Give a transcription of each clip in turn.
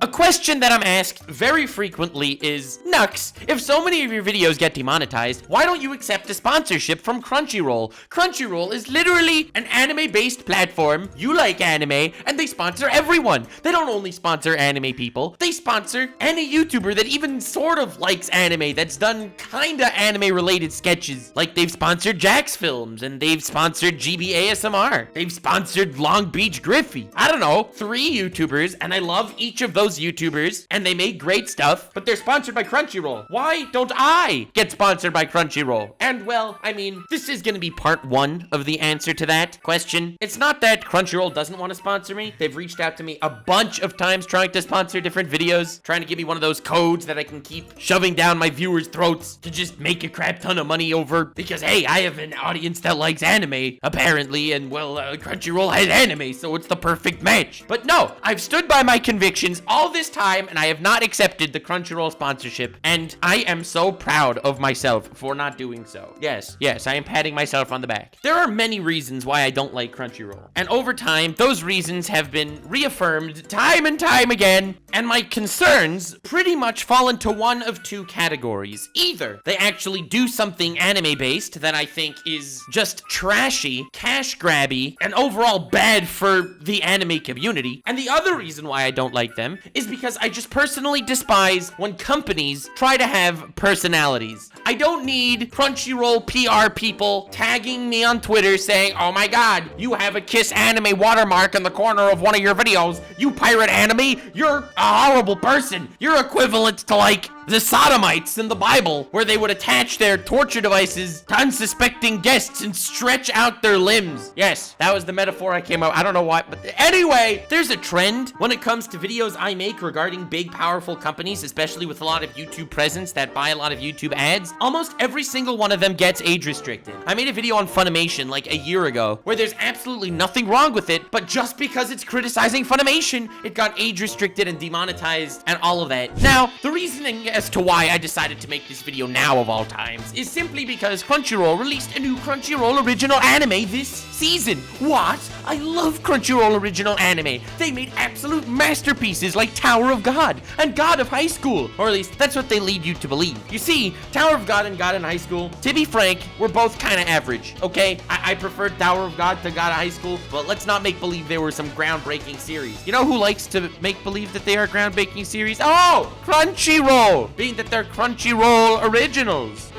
A question that I'm asked very frequently is, Nux, if so many of your videos get demonetized, why don't you accept a sponsorship from Crunchyroll? Crunchyroll is literally an anime-based platform. You like anime, and they sponsor everyone. They don't only sponsor anime people, they sponsor any YouTuber that even sort of likes anime, that's done kinda anime-related sketches. Like, they've sponsored Jax Films, and they've sponsored GB ASMR. They've sponsored Long Beach Griffey. I don't know, 3 YouTubers, and I love each of those YouTubers, and they make great stuff, but they're sponsored by Crunchyroll. Why don't I get sponsored by Crunchyroll? And well, I mean, this is gonna be part 1 of the answer to that question. It's not that Crunchyroll doesn't want to sponsor me. They've reached out to me a bunch of times trying to sponsor different videos, trying to give me one of those codes that I can keep shoving down my viewers' throats to just make a crap ton of money over, because hey, I have an audience that likes anime, apparently, and well, Crunchyroll has anime, so it's the perfect match. But no, I've stood by my convictions all this time, and I have not accepted the Crunchyroll sponsorship, and I am so proud of myself for not doing so. Yes, I am patting myself on the back. There are many reasons why I don't like Crunchyroll, and over time, those reasons have been reaffirmed time and time again, and my concerns pretty much fall into one of 2 categories. Either they actually do something anime-based that I think is just trashy, cash grabby, and overall bad for the anime community, and the other reason why I don't like them is because I just personally despise when companies try to have personalities. I don't need Crunchyroll PR people tagging me on Twitter saying, oh my god, you have a Kiss anime watermark in the corner of one of your videos. You pirate anime, you're a horrible person. You're equivalent to like the sodomites in the Bible, where they would attach their torture devices to unsuspecting guests and stretch out their limbs. Yes, that was the metaphor I came up. I don't know why, but anyway, there's a trend when it comes to videos I make regarding big, powerful companies, especially with a lot of YouTube presence that buy a lot of YouTube ads. Almost every single one of them gets age restricted. I made a video on Funimation like a year ago where there's absolutely nothing wrong with it, but just because it's criticizing Funimation, it got age restricted and demonetized and all of that. Now, the reasoning as to why I decided to make this video now of all times is simply because Crunchyroll released a new Crunchyroll original anime this season. What? I love Crunchyroll original anime. They made absolute masterpieces like Tower of God and God of High School, or at least that's what they lead you to believe. You see, Tower of God and God in High School, to be frank, were both kind of average, okay? I preferred Tower of God to God of High School, but let's not make believe they were some groundbreaking series. You know who likes to make believe that they are groundbreaking series? Oh, Crunchyroll! Being that they're Crunchyroll originals.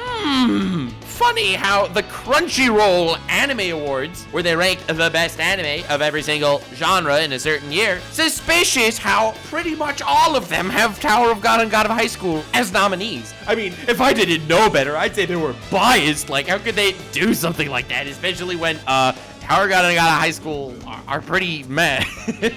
Funny how the Crunchyroll Anime Awards, where they rank the best anime of every single genre in a certain year, suspicious how pretty much all of them have Tower of God and God of High School as nominees. I mean, if I didn't know better, I'd say they were biased. Like, how could they do something like that, especially when, Tower of God and God of High School are pretty meh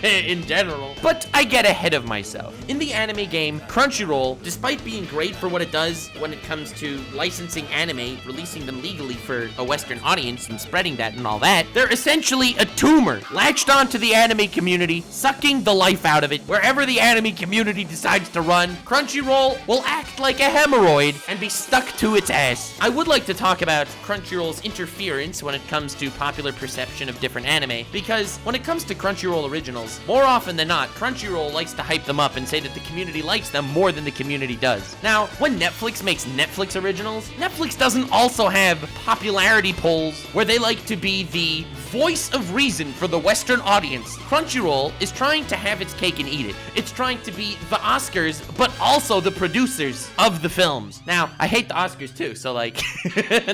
in general. But I get ahead of myself. In the anime game, Crunchyroll, despite being great for what it does when it comes to licensing anime, releasing them legally for a Western audience and spreading that and all that, they're essentially a tumor latched onto the anime community, sucking the life out of it. Wherever the anime community decides to run, Crunchyroll will act like a hemorrhoid and be stuck to its ass. I would like to talk about Crunchyroll's interference when it comes to popular perception of different anime, because when it comes to Crunchyroll originals, more often than not, Crunchyroll likes to hype them up and say that the community likes them more than the community does. Now, when Netflix makes Netflix originals, Netflix doesn't also have popularity polls where they like to be the voice of reason for the Western audience. Crunchyroll is trying to have its cake and eat it. It's trying to be the Oscars, but also the producers of the films. Now, I hate the Oscars too, so like,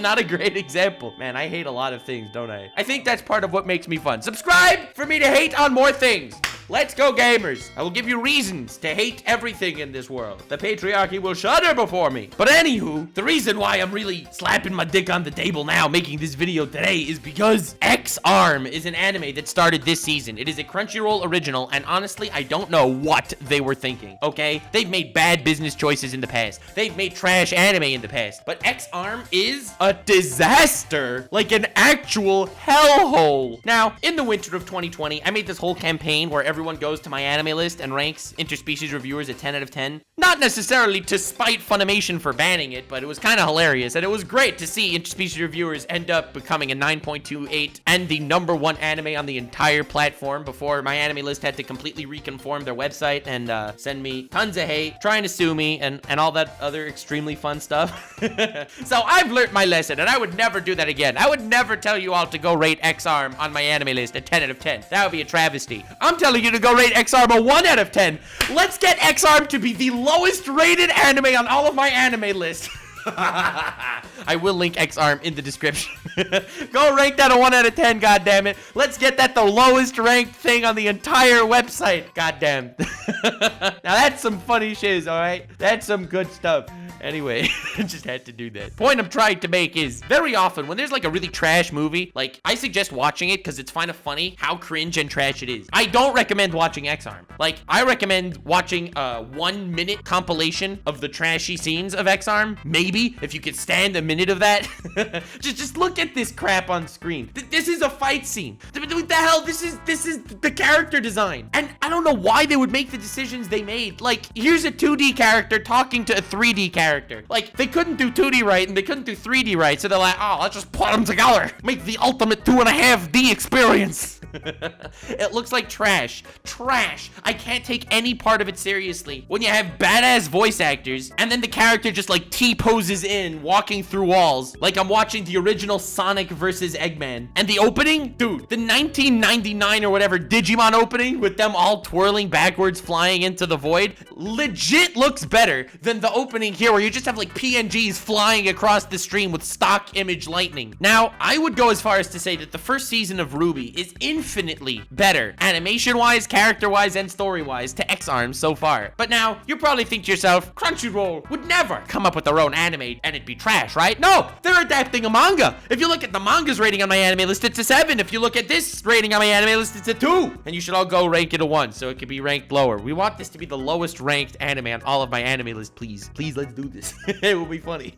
not a great example. Man, I hate a lot of things, don't I? I think that's part of what makes me fun. Subscribe for me to hate on more things. Let's go, gamers. I will give you reasons to hate everything in this world. The patriarchy will shudder before me. But anywho, the reason why I'm really slapping my dick on the table now making this video today is because X-Arm is an anime that started this season. It is a Crunchyroll original, and honestly, I don't know what they were thinking, okay? They've made bad business choices in the past. They've made trash anime in the past. But X-Arm is a disaster, like an actual hellhole. Now, in the winter of 2020, I made this whole campaign where every everyone goes to my anime list and ranks interspecies reviewers a 10 out of 10. Not necessarily to spite Funimation for banning it, but it was kind of hilarious, and it was great to see interspecies reviewers end up becoming a 9.28 and the #1 anime on the entire platform before my anime list had to completely reconform their website and send me tons of hate, trying to sue me, and all that other extremely fun stuff. So I've learned my lesson, and I would never do that again. I would never tell you all to go rate X-Arm on my anime list a 10 out of 10. That would be a travesty. I'm telling you to go rate X-Arm a 1 out of 10. Let's get X-Arm to be the lowest rated anime on all of my anime lists. I will link X-Arm in the description. Go rank that a 1 out of 10, goddammit. Let's get that the lowest ranked thing on the entire website. Goddamn. Now that's some funny shiz, alright? That's some good stuff. Anyway, just had to do that. Point I'm trying to make is, very often when there's like a really trash movie, like I suggest watching it because it's kind of funny how cringe and trash it is. I don't recommend watching X-Arm. Like, I recommend watching a 1-minute compilation of the trashy scenes of X-Arm. Maybe, if you could stand a minute of that. just look at this crap on screen. This is a fight scene. What the hell? This is the character design. And I don't know why they would make the decisions they made. Like, here's a 2D character talking to a 3D character. Like, they couldn't do 2D right and they couldn't do 3D right, so they're like, oh, let's just put them together. Make the ultimate 2.5D experience. It looks like trash. Trash. I can't take any part of it seriously. When you have badass voice actors, and then the character just like T-poses in, walking through walls, like I'm watching the original Sonic versus Eggman. And the opening? Dude, the 1999 or whatever Digimon opening with them all twirling backwards, flying into the void, legit looks better than the opening here where you just have like PNGs flying across the stream with stock image lightning. Now, I would go as far as to say that the first season of RWBY is infinitely better, animation-wise, character-wise, and story-wise, to X-Arm so far. But now, you probably think to yourself, Crunchyroll would never come up with their own anime and it'd be trash, right? No, they're adapting a manga. If you look at the manga's rating on my anime list, it's a 7. If you look at this rating on my anime list, it's a 2. And you should all go rank it a 1, so it could be ranked lower. We want this to be the lowest ranked anime on all of my anime list, please. Please, let's do this. It will be funny.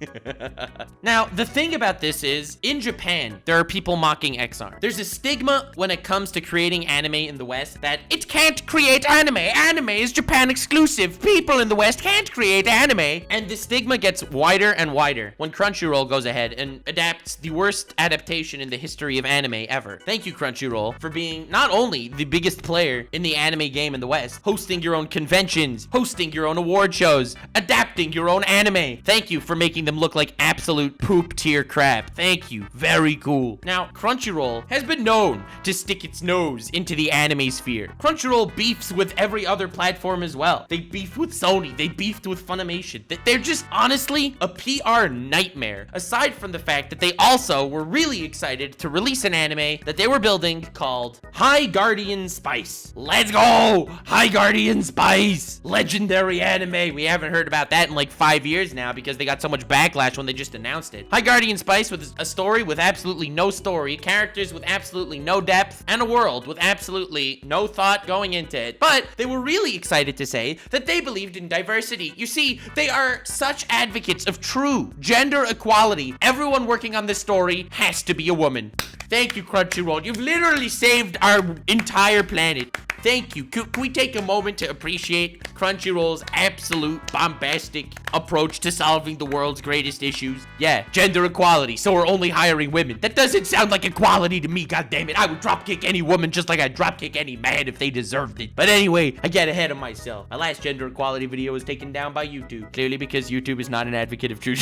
Now, the thing about this is, in Japan, there are people mocking X-Arm. There's a stigma when it comes to creating anime in the West that it can't create anime. Anime is Japan exclusive. People in the West can't create anime. And the stigma gets wider and wider when Crunchyroll goes ahead and adapts the worst adaptation in the history of anime ever. Thank you, Crunchyroll, for being not only the biggest player in the anime game in the West, hosting your own conventions, hosting your own award shows, adapting your own anime. Thank you for making them look like absolute poop tier crap. Thank you. Very cool. Now, Crunchyroll has been known to stick its nose into the anime sphere. Crunchyroll beefs with every other platform as well. They beefed with Sony. They beefed with Funimation. They're just honestly a PR nightmare. Aside from the fact that they also were really excited to release an anime that they were building called High Guardian Spice. Let's go! High Guardian Spice! Legendary anime. We haven't heard about that in like 5 years now because they got so much backlash when they just announced it. High Guardian Spice with a story with absolutely no story, characters with absolutely no depth, and a world with absolutely no thought going into it. But they were really excited to say that they believed in diversity. You see, they are such advocates of true gender equality. Everyone working on this story has to be a woman. Thank you, Crunchyroll. You've literally saved our entire planet. Thank you. Can we take a moment to appreciate Crunchyroll's absolute bombastic approach to solving the world's greatest issues? Yeah, gender equality, so we're only hiring women. That doesn't sound like equality to me, goddammit. I would dropkick any woman just like I'd dropkick any man if they deserved it. But anyway, I get ahead of myself. My last gender equality video was taken down by YouTube. Clearly because YouTube is not an advocate of true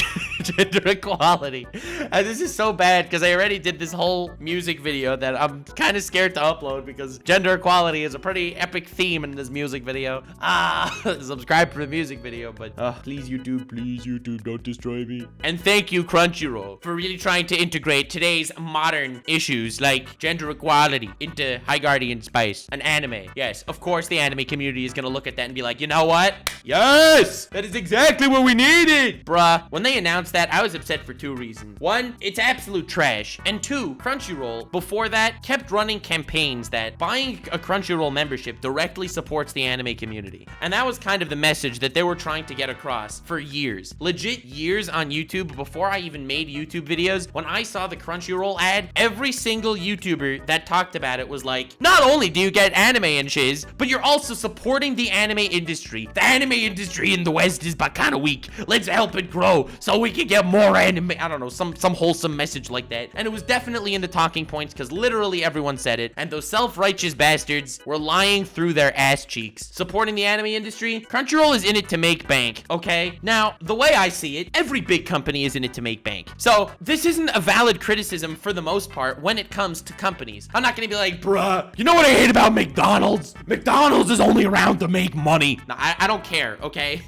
gender equality. And this is so bad because I already did this whole music video that I'm kind of scared to upload because gender equality is a pretty epic theme in this music video. Subscribe for the music video, but please YouTube, don't destroy me. And thank you, Crunchyroll, for really trying to integrate today's modern issues like gender equality into High Guardian Spice, an anime. Yes, of course the anime community is gonna look at that and be like, you know what? Yes! That is exactly what we needed! Bruh, when they announced that, I was upset for 2 reasons. 1, it's absolute trash. And 2, Crunchyroll, before that, kept running campaigns that buying a Crunchyroll membership directly supports the anime community. And that was kind of the message that they were trying to get across for years. Legit years on YouTube before I even made YouTube videos. When I saw the Crunchyroll ad, every single YouTuber that talked about it was like, not only do you get anime and shiz, but you're also supporting the anime industry. The anime industry in the West is but kind of weak. Let's help it grow so we can get more anime. I don't know, some wholesome message like that. And it was definitely in the talking points because literally everyone said it. And those self-righteous bastards were lying through their ass cheeks. Supporting the anime industry, Crunchyroll is in it to make bank, okay? Now, the way I see it, every big company is in it to make bank. So this isn't a valid criticism for the most part when it comes to companies. I'm not gonna be like, bruh, you know what I hate about McDonald's? McDonald's is only around to make money. No, I don't care, okay?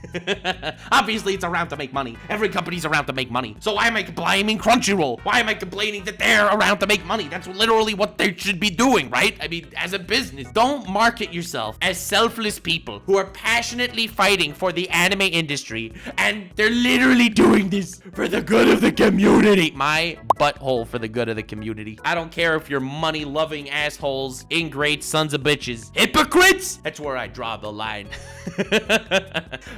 Obviously, it's around to make money. Every company's around to make money. So why am I blaming Crunchyroll? Why am I complaining that they're around to make money? That's literally what they should be doing, right? I mean, as a business, don't market yourself as selfless people who are passionately fighting for the anime industry, and they're literally doing this for the good of the community. My butthole for the good of the community. I don't care if you're money-loving assholes, ingrate sons of bitches. Hypocrites? That's where I draw the line.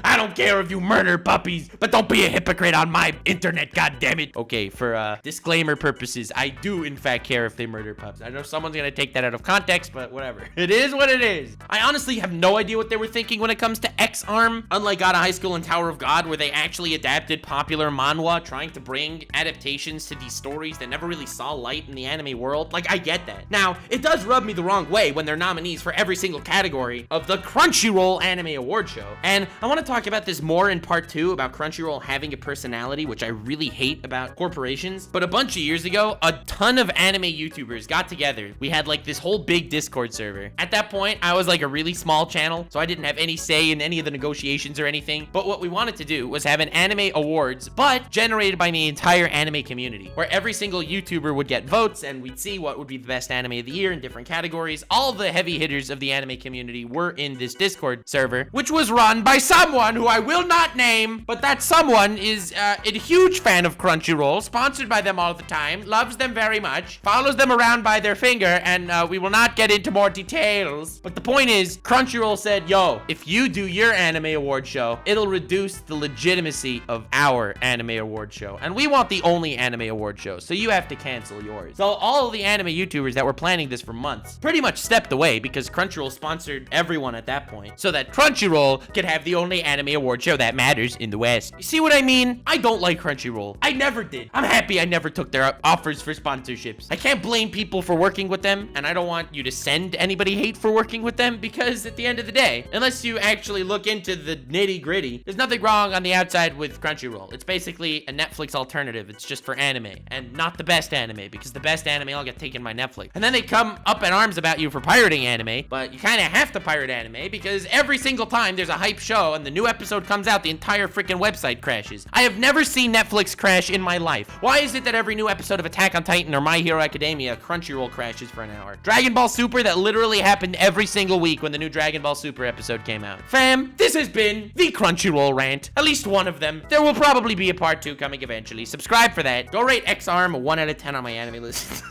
I don't care if you murder puppies, but don't be a hypocrite on my internet, goddammit. Okay, for disclaimer purposes, I do in fact care if they murder pups. I know someone's gonna take that out of context, but whatever. It is what it is. I honestly have no idea what they were thinking when it comes to X-Arm, unlike God of High School and Tower of God, where they actually adapted popular manhwa, trying to bring adaptations to these stories that never really saw light in the anime world. Like, I get that. Now, it does rub me the wrong way when they're nominees for every single category of the Crunchyroll Anime Award Show. And I want to talk about this more in part 2 about Crunchyroll having a personality, which I really hate about corporations. But a bunch of years ago, a ton of anime YouTubers got together. We had like this whole big Discord server. At that point, I was like a really small channel, so I didn't have any say in any of the negotiations or anything. But what we wanted to do was have an anime awards, but generated by the entire anime community, where every single YouTuber would get votes and we'd see what would be the best anime of the year in different categories. All the heavy hitters of the anime community were in this Discord server, which was run by someone who I will not name, but that someone is a huge fan of Crunchyroll, sponsored by them all the time, loves them very much, follows them around by their finger, and we will not get into more details. But the point is, Crunchyroll said, yo, if you do your anime award show, it'll reduce the legitimacy of our anime award show. And we want the only anime award show, so you have to cancel yours. So all of the anime YouTubers that were planning this for months pretty much stepped away because Crunchyroll sponsored everyone at that point, so that Crunchyroll could have the only anime award show that matters in the West. You see what I mean? I don't like Crunchyroll. I never did. I'm happy I never took their offers for sponsorships. I can't blame people for working with them, and I don't want you to send anybody hate for working with them, because at the end of the day, unless you actually look into the nitty-gritty, there's nothing wrong on the outside with Crunchyroll. It's basically a Netflix alternative. It's just for anime, and not the best anime, because the best anime all get taken by Netflix. And then they come up in arms about you for pirating anime, but you kind of have to pirate anime because every single time there's a hype show and the new episode comes out, the entire freaking website crashes. I have never seen Netflix crash in my life. Why is it that every new episode of Attack on Titan or My Hero Academia, Crunchyroll crashes for an hour? Dragon Ball Super, that literally happened every single week when the new Dragon Ball Super episode came out. Fam, this has been the Crunchyroll rant. At least one of them. There will probably be a part 2 coming eventually. Subscribe for that. Go rate X-Arm a 1 out of 10 on my anime list.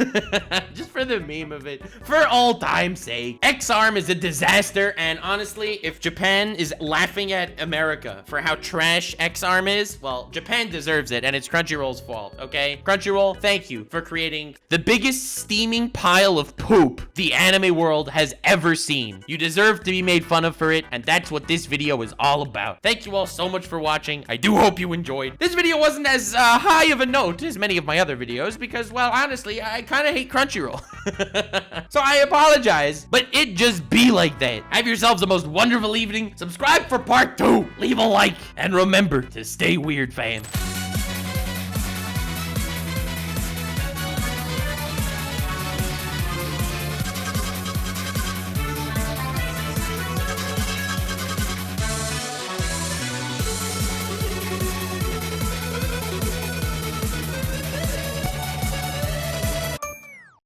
Just for the meme of it. For all time's sake. X-Arm is a disaster, and honestly, if Japan is laughing at America for how trash X-Arm is, well, Japan deserves it, and it's Crunchyroll's fault, okay? Crunchyroll, thank you for creating the biggest steaming pile of poop the anime world has ever seen. You deserve to be made fun of for it, and that's what this video is all about. Thank you all so much for watching. I do hope you enjoyed. This video wasn't as high of a note as many of my other videos because, well, honestly, I kind of hate Crunchyroll. So I apologize, but it just be like that. Have yourselves the most wonderful evening. Subscribe for part 2. Leave a like, and remember to stay weird, fam.